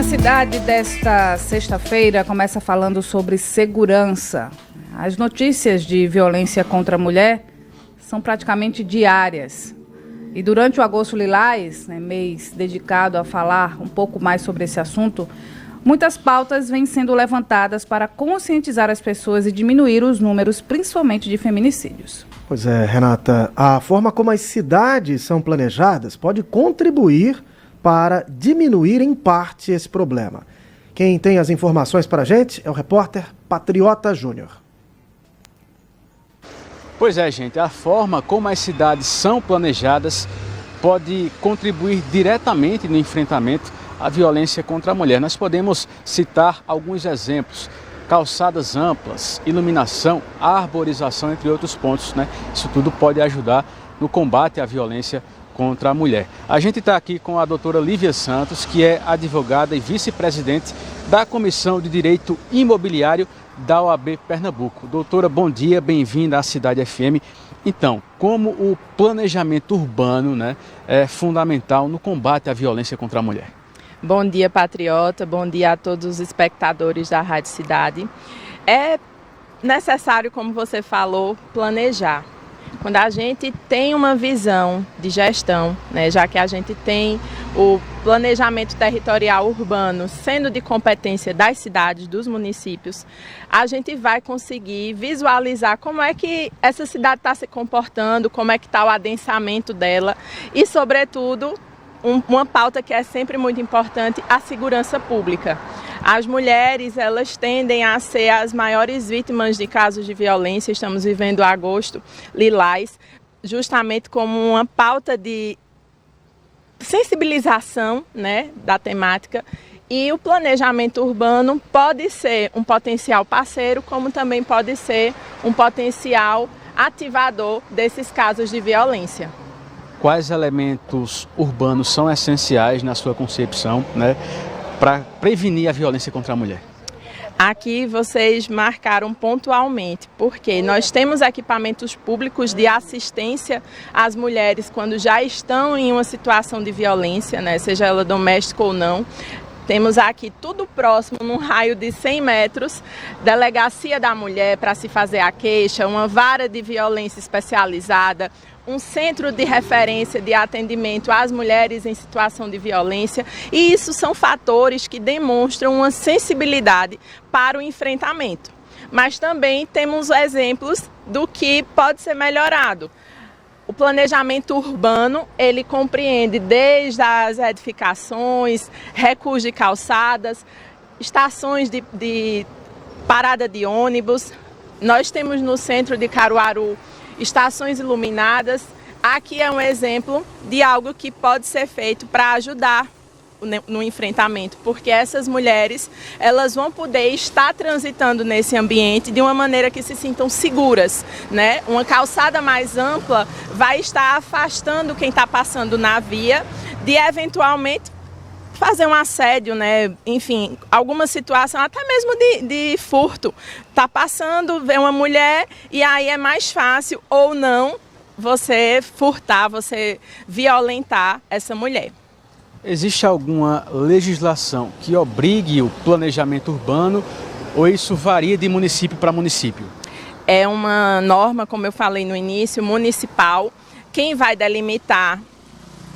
Cidade desta sexta-feira começa falando sobre segurança. As notícias de violência contra a mulher são praticamente diárias. E durante o Agosto Lilás, mês dedicado a falar um pouco mais sobre esse assunto, muitas pautas vêm sendo levantadas para conscientizar as pessoas e diminuir os números, principalmente de feminicídios. Pois é, Renata, a forma como as cidades são planejadas pode contribuir para diminuir em parte esse problema. Quem tem as informações para a gente é o repórter Patriota Júnior. Pois é, gente, a forma como as cidades são planejadas pode contribuir diretamente no enfrentamento à violência contra a mulher. Nós podemos citar alguns exemplos: calçadas amplas, iluminação, arborização, entre outros pontos, Isso tudo pode ajudar no combate à violência contra a mulher. A gente está aqui com a doutora Lívia Santos, que é advogada e vice-presidente da Comissão de Direito Imobiliário da OAB Pernambuco. Doutora, bom dia, bem-vinda à Cidade FM. Então, como o planejamento urbano é fundamental no combate à violência contra a mulher? Bom dia, Patriota, bom dia a todos os espectadores da Rádio Cidade. É necessário, como você falou, planejar. Quando a gente tem uma visão de gestão, já que a gente tem o planejamento territorial urbano sendo de competência das cidades, dos municípios, a gente vai conseguir visualizar como é que essa cidade está se comportando, como é que está o adensamento dela e, sobretudo, uma pauta que é sempre muito importante, a segurança pública. As mulheres, elas tendem a ser as maiores vítimas de casos de violência. Estamos vivendo Agosto Lilás, justamente como uma pauta de sensibilização, da temática. E o planejamento urbano pode ser um potencial parceiro, como também pode ser um potencial ativador desses casos de violência. Quais elementos urbanos são essenciais na sua concepção, para prevenir a violência contra a mulher? Aqui vocês marcaram pontualmente, porque nós temos equipamentos públicos de assistência às mulheres quando já estão em uma situação de violência, seja ela doméstica ou não. Temos aqui tudo próximo, num raio de 100 metros, delegacia da mulher para se fazer a queixa, uma vara de violência especializada, um centro de referência de atendimento às mulheres em situação de violência, e isso são fatores que demonstram uma sensibilidade para o enfrentamento. Mas também temos exemplos do que pode ser melhorado. O planejamento urbano, ele compreende desde as edificações, recuos de calçadas, estações de parada de ônibus. Nós temos no centro de Caruaru estações iluminadas. Aqui é um exemplo de algo que pode ser feito para ajudar no enfrentamento, porque essas mulheres, elas vão poder estar transitando nesse ambiente de uma maneira que se sintam seguras, Uma calçada mais ampla vai estar afastando quem está passando na via de eventualmente fazer um assédio, Enfim, alguma situação, até mesmo de furto. Tá passando, vê uma mulher e aí é mais fácil ou não você furtar, você violentar essa mulher. Existe alguma legislação que obrigue o planejamento urbano ou isso varia de município para município? É uma norma, como eu falei no início, municipal. Quem vai delimitar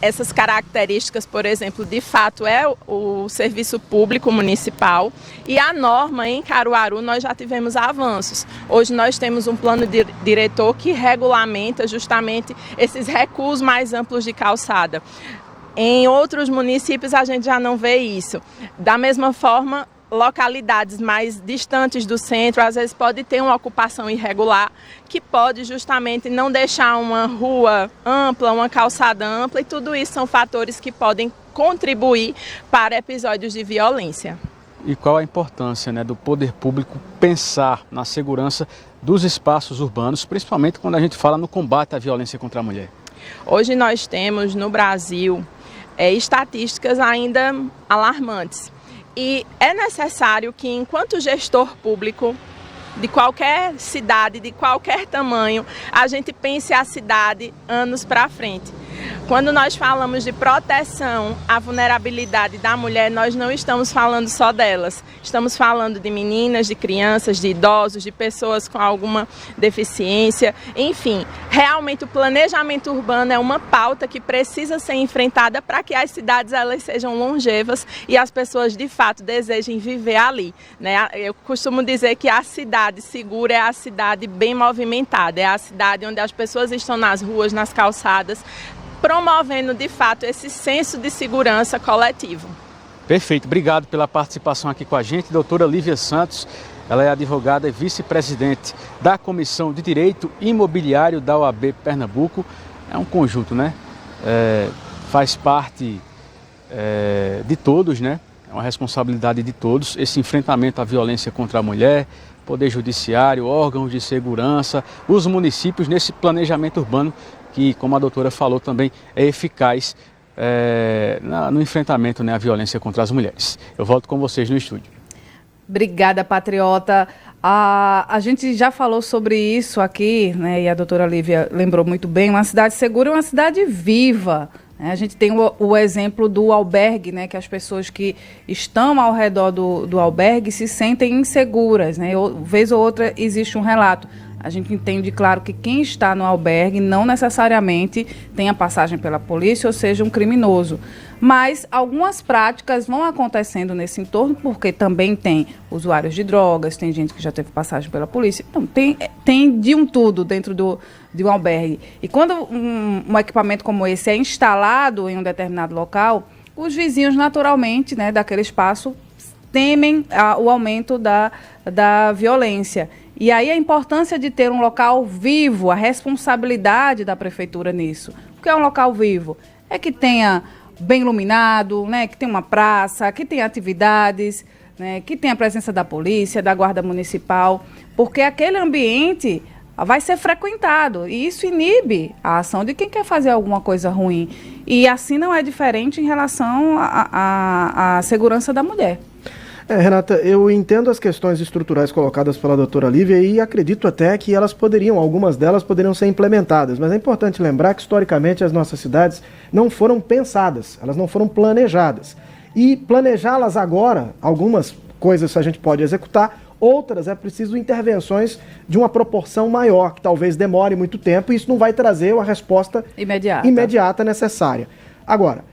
essas características, por exemplo, de fato é o serviço público municipal, e a norma em Caruaru nós já tivemos avanços. Hoje nós temos um plano diretor que regulamenta justamente esses recuos mais amplos de calçada. Em outros municípios a gente já não vê isso. Da mesma forma, localidades mais distantes do centro, às vezes pode ter uma ocupação irregular, que pode justamente não deixar uma rua ampla, uma calçada ampla, e tudo isso são fatores que podem contribuir para episódios de violência. E qual a importância do poder público pensar na segurança dos espaços urbanos, principalmente quando a gente fala no combate à violência contra a mulher? Hoje nós temos no Brasil estatísticas ainda alarmantes. E é necessário que, enquanto gestor público de qualquer cidade, de qualquer tamanho, a gente pense a cidade anos para frente. Quando nós falamos de proteção à vulnerabilidade da mulher, nós não estamos falando só delas. Estamos falando de meninas, de crianças, de idosos, de pessoas com alguma deficiência. Enfim, realmente o planejamento urbano é uma pauta que precisa ser enfrentada para que as cidades elas sejam longevas e as pessoas de fato desejem viver ali, né? Eu costumo dizer que a cidade segura é a cidade bem movimentada, é a cidade onde as pessoas estão nas ruas, nas calçadas, promovendo de fato esse senso de segurança coletivo. Perfeito, obrigado pela participação aqui com a gente, doutora Lívia Santos. Ela é advogada e vice-presidente da Comissão de Direito Imobiliário da OAB Pernambuco. É um conjunto, né? Faz parte de todos, né? É uma responsabilidade de todos esse enfrentamento à violência contra a mulher, Poder Judiciário, órgãos de segurança, os municípios nesse planejamento urbano que, como a doutora falou, também é eficaz no enfrentamento, né, à violência contra as mulheres. Eu volto com vocês no estúdio. Obrigada, patriota. A gente já falou sobre isso aqui, né, e a doutora Lívia lembrou muito bem. Uma cidade segura é uma cidade viva. A gente tem o exemplo do albergue, né, que as pessoas que estão ao redor do albergue se sentem inseguras, né? Vez ou outra existe um relato. A gente entende, claro, que quem está no albergue não necessariamente tenha passagem pela polícia ou seja um criminoso. Mas algumas práticas vão acontecendo nesse entorno, porque também tem usuários de drogas, tem gente que já teve passagem pela polícia. Então, tem de um tudo dentro de um albergue. E quando um equipamento como esse é instalado em um determinado local, os vizinhos, naturalmente, né, daquele espaço, temem o aumento da violência. E aí a importância de ter um local vivo, a responsabilidade da prefeitura nisso. Porque é um local vivo. É que tenha bem iluminado, né, que tenha uma praça, que tenha atividades, né, que tenha a presença da polícia, da guarda municipal, porque aquele ambiente vai ser frequentado e isso inibe a ação de quem quer fazer alguma coisa ruim. E assim não é diferente em relação à segurança da mulher. Renata, eu entendo as questões estruturais colocadas pela doutora Lívia e acredito até que algumas delas poderiam ser implementadas, mas é importante lembrar que historicamente as nossas cidades não foram pensadas, elas não foram planejadas. E planejá-las agora, algumas coisas a gente pode executar, outras é preciso intervenções de uma proporção maior, que talvez demore muito tempo e isso não vai trazer a resposta imediata necessária. Agora,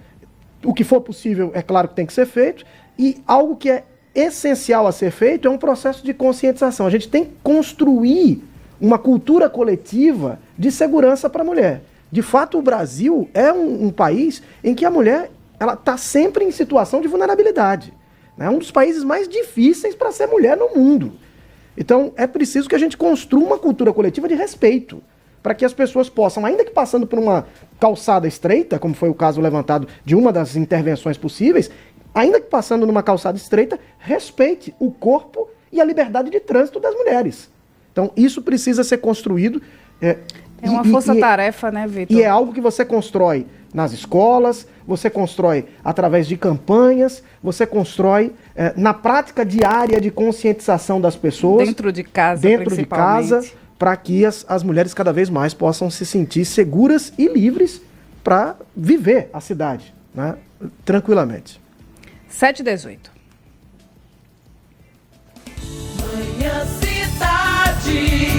o que for possível, é claro que tem que ser feito, e algo que é essencial a ser feito é um processo de conscientização. A gente tem que construir uma cultura coletiva de segurança para a mulher. De fato, o Brasil é um país em que a mulher está sempre em situação de vulnerabilidade. É um dos países mais difíceis para ser mulher no mundo. Então, é preciso que a gente construa uma cultura coletiva de respeito, para que as pessoas possam, ainda que passando por uma calçada estreita, como foi o caso levantado de uma das intervenções possíveis, ainda que passando numa calçada estreita, respeite o corpo e a liberdade de trânsito das mulheres. Então, isso precisa ser construído. É uma força-tarefa, né, Vitor? E é algo que você constrói nas escolas, você constrói através de campanhas, você constrói na prática diária de conscientização das pessoas. Dentro de casa, para que as mulheres cada vez mais possam se sentir seguras e livres para viver a cidade, né, tranquilamente. 7h18.